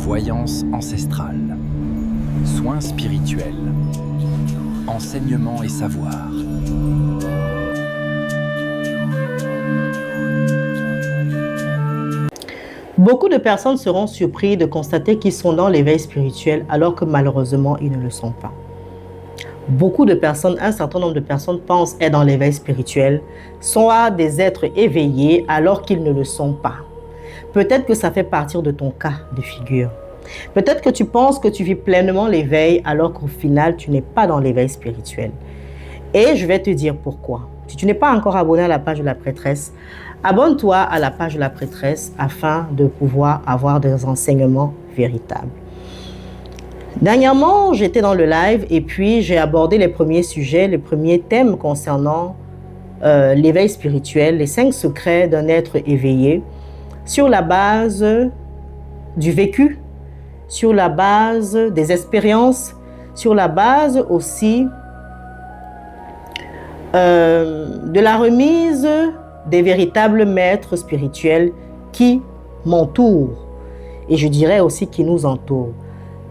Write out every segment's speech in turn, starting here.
Voyance ancestrale, soins spirituels, enseignement et savoir. Beaucoup de personnes seront surpris de constater qu'ils sont dans l'éveil spirituel alors que malheureusement, ils ne le sont pas. Beaucoup de personnes, un certain nombre de personnes pensent être dans l'éveil spirituel, soit des êtres éveillés alors qu'ils ne le sont pas. Peut-être que ça fait partie de ton cas de figure. Peut-être que tu penses que tu vis pleinement l'éveil alors qu'au final, tu n'es pas dans l'éveil spirituel. Et je vais te dire pourquoi. Si tu n'es pas encore abonné à la page de la prêtresse, abonne-toi à la page de la prêtresse afin de pouvoir avoir des enseignements véritables. Dernièrement, j'étais dans le live et puis j'ai abordé les premiers sujets, les premiers thèmes concernant l'éveil spirituel, les 5 secrets d'un être éveillé, sur la base du vécu, sur la base des expériences, sur la base aussi de la remise des véritables maîtres spirituels qui m'entourent et je dirais aussi qui nous entourent.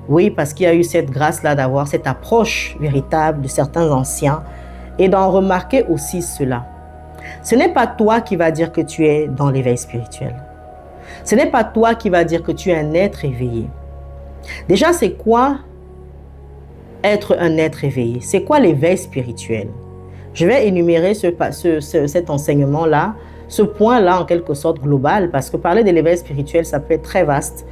Oui, parce qu'il y a eu cette grâce-là d'avoir cette approche véritable de certains anciens et d'en remarquer aussi cela. Ce n'est pas toi qui vas dire que tu es dans l'éveil spirituel. Ce n'est pas toi qui vas dire que tu es un être éveillé. Déjà, c'est quoi être un être éveillé? C'est quoi l'éveil spirituel? Je vais énumérer cet enseignement-là, ce point-là en quelque sorte global, parce que parler de l'éveil spirituel, ça peut être très vaste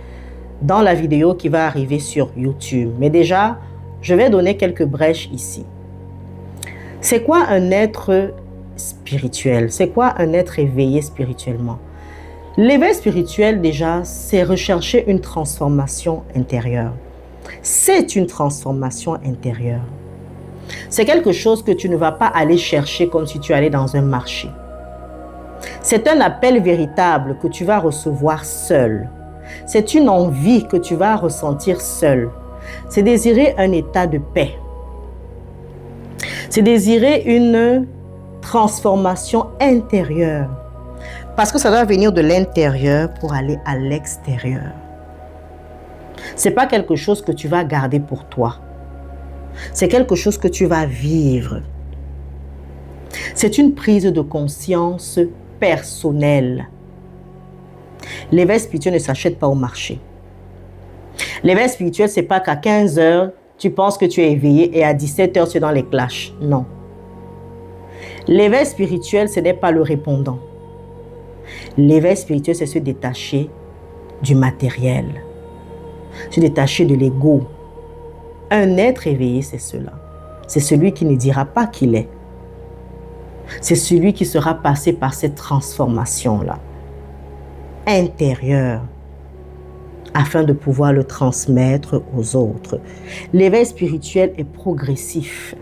dans la vidéo qui va arriver sur YouTube. Mais déjà, je vais donner quelques brèches ici. C'est quoi un être spirituel? C'est quoi un être éveillé spirituellement? L'éveil spirituel, déjà, c'est rechercher une transformation intérieure. C'est une transformation intérieure. C'est quelque chose que tu ne vas pas aller chercher comme si tu allais dans un marché. C'est un appel véritable que tu vas recevoir seul. C'est une envie que tu vas ressentir seul. C'est désirer un état de paix. C'est désirer une transformation intérieure. Parce que ça doit venir de l'intérieur pour aller à l'extérieur. Ce n'est pas quelque chose que tu vas garder pour toi. C'est quelque chose que tu vas vivre. C'est une prise de conscience personnelle. L'éveil spirituel ne s'achète pas au marché. L'éveil spirituel, ce n'est pas qu'à 15 heures, tu penses que tu es éveillé et à 17 heures, tu es dans les clashs. Non. L'éveil spirituel, ce n'est pas le répondant. L'éveil spirituel, c'est se détacher du matériel, se détacher de l'ego. Un être éveillé, c'est cela. C'est celui qui ne dira pas qu'il est. C'est celui qui sera passé par cette transformation-là, intérieure, afin de pouvoir le transmettre aux autres. L'éveil spirituel est progressif.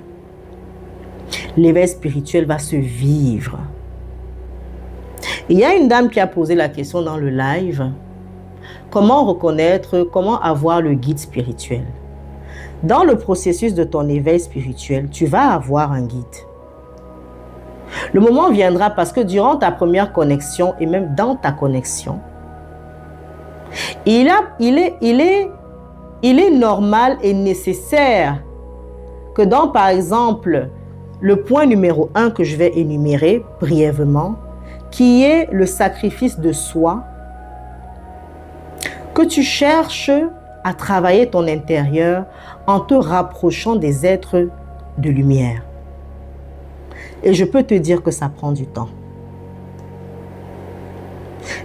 L'éveil spirituel va se vivre. Il y a une dame qui a posé la question dans le live. Comment reconnaître, comment avoir le guide spirituel? Dans le processus de ton éveil spirituel, tu vas avoir un guide. Le moment viendra parce que durant ta première connexion et même dans ta connexion, il est normal et nécessaire que dans, par exemple, le point numéro 1 que je vais énumérer brièvement, qui est le sacrifice de soi, que tu cherches à travailler ton intérieur en te rapprochant des êtres de lumière. Et je peux te dire que ça prend du temps.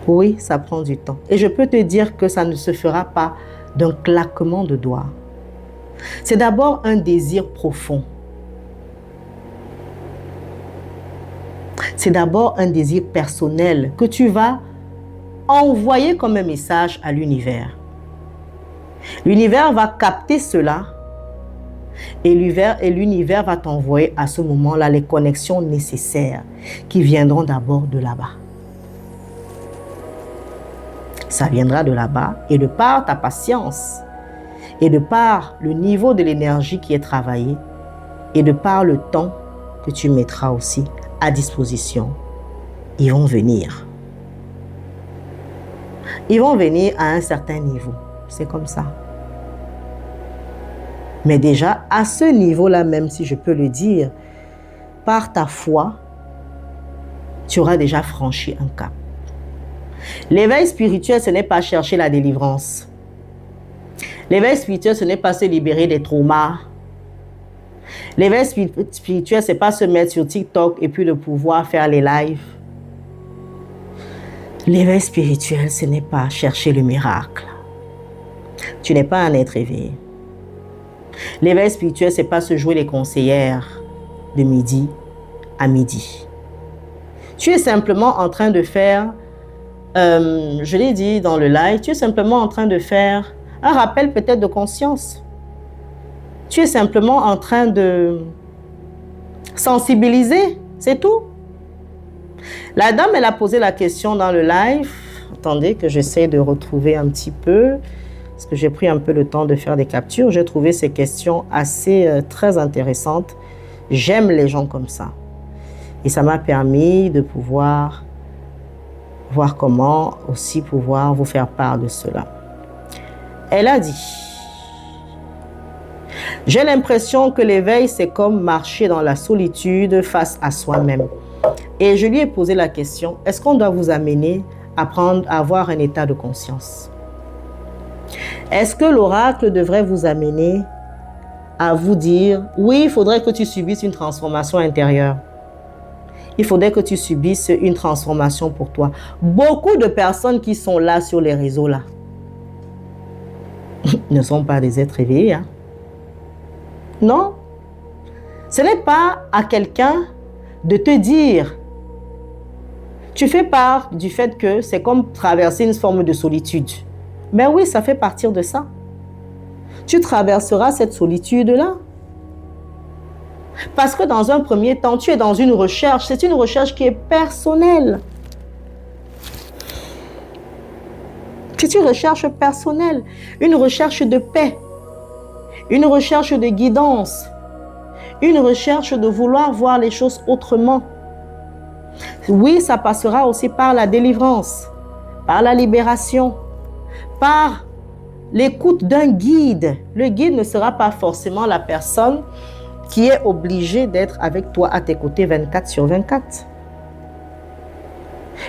Oui, ça prend du temps. Et je peux te dire que ça ne se fera pas d'un claquement de doigts. C'est d'abord un désir profond. C'est d'abord un désir personnel que tu vas envoyer comme un message à l'univers. L'univers va capter cela et l'univers va t'envoyer à ce moment-là les connexions nécessaires qui viendront d'abord de là-bas. Ça viendra de là-bas et de par ta patience et de par le niveau de l'énergie qui est travaillé et de par le temps que tu mettras aussi à disposition, ils vont venir. Ils vont venir à un certain niveau. c'est comme ça. Mais déjà, à ce niveau-là, même si je peux le dire, par ta foi, tu auras déjà franchi un cap. L'éveil spirituel, ce n'est pas chercher la délivrance. L'éveil spirituel, ce n'est pas se libérer des traumas. L'éveil spirituel, ce n'est pas se mettre sur TikTok et puis de pouvoir faire les lives. L'éveil spirituel, ce n'est pas chercher le miracle. Tu n'es pas un être éveillé. L'éveil spirituel, ce n'est pas se jouer les conseillères de midi à midi. Tu es simplement en train de faire, je l'ai dit dans le live, tu es simplement en train de faire un rappel peut-être de conscience. Tu es simplement en train de sensibiliser, c'est tout. La dame, elle a posé la question dans le live. Attendez que j'essaie de retrouver un petit peu, parce que j'ai pris un peu le temps de faire des captures. J'ai trouvé ces questions assez très intéressantes. J'aime les gens comme ça. Et ça m'a permis de pouvoir voir comment aussi pouvoir vous faire part de cela. Elle a dit, j'ai l'impression que l'éveil, c'est comme marcher dans la solitude face à soi-même. Et je lui ai posé la question, est-ce qu'on doit vous amener à avoir un état de conscience? Est-ce que l'oracle devrait vous amener à vous dire, oui, il faudrait que tu subisses une transformation intérieure. Il faudrait que tu subisses une transformation pour toi. Beaucoup de personnes qui sont là sur les réseaux là ne sont pas des êtres éveillés. Hein? Non. Ce n'est pas à quelqu'un de te dire. Tu fais part du fait que c'est comme traverser une forme de solitude. Mais oui, ça fait partir de ça. Tu traverseras cette solitude-là. Parce que dans un premier temps, tu es dans une recherche. C'est une recherche qui est personnelle. C'est une recherche personnelle. Une recherche de paix. Une recherche de guidance. Une recherche de vouloir voir les choses autrement. Oui, ça passera aussi par la délivrance, par la libération, par l'écoute d'un guide. Le guide ne sera pas forcément la personne qui est obligée d'être avec toi à tes côtés 24/24.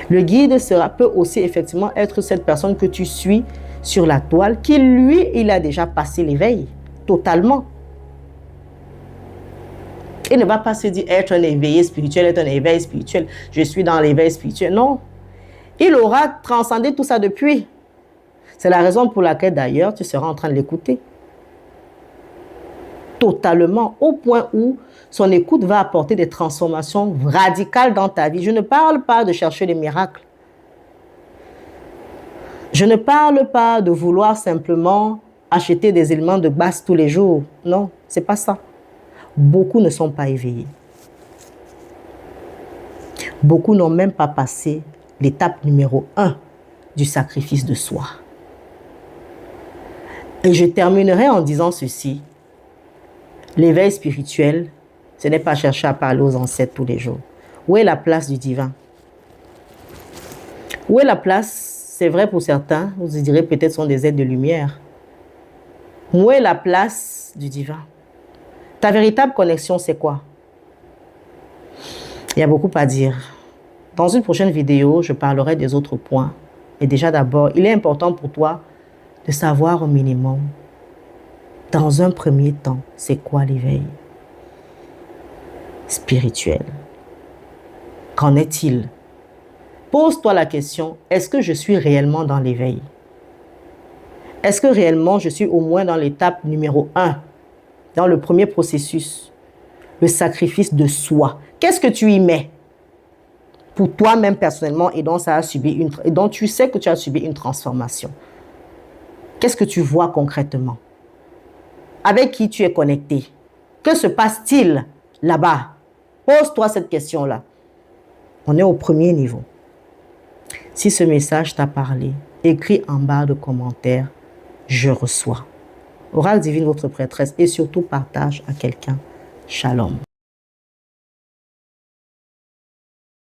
Le guide peut aussi effectivement être cette personne que tu suis sur la toile, qui lui, il a déjà passé l'éveil totalement. Il ne va pas se dire être un éveillé spirituel, être un éveil spirituel. Je suis dans l'éveil spirituel. Non. Il aura transcendé tout ça depuis. C'est la raison pour laquelle d'ailleurs tu seras en train de l'écouter. Totalement, au point où son écoute va apporter des transformations radicales dans ta vie. Je ne parle pas de chercher les miracles. Je ne parle pas de vouloir simplement acheter des éléments de base tous les jours. Non, c'est pas ça. Beaucoup ne sont pas éveillés. Beaucoup n'ont même pas passé l'étape numéro 1 du sacrifice de soi. Et je terminerai en disant ceci. L'éveil spirituel, ce n'est pas chercher à parler aux ancêtres tous les jours. Où est la place du divin? Où est la place? C'est vrai pour certains, vous direz peut-être sont des êtres de lumière. Où est la place du divin? Ta véritable connexion, c'est quoi? Il y a beaucoup à dire. Dans une prochaine vidéo, je parlerai des autres points. Et déjà d'abord, il est important pour toi de savoir au minimum, dans un premier temps, c'est quoi l'éveil spirituel? Qu'en est-il? Pose-toi la question, est-ce que je suis réellement dans l'éveil? Est-ce que réellement je suis au moins dans l'étape numéro 1? Dans le premier processus, le sacrifice de soi. Qu'est-ce que tu y mets pour toi-même personnellement et dont tu sais que tu as subi une transformation? Qu'est-ce que tu vois concrètement? Avec qui tu es connecté? Que se passe-t-il là-bas? Pose-toi cette question-là. On est au premier niveau. Si ce message t'a parlé, écris en barre de commentaires « Je reçois ». Oracle divine, votre prêtresse, et surtout partage à quelqu'un. Shalom.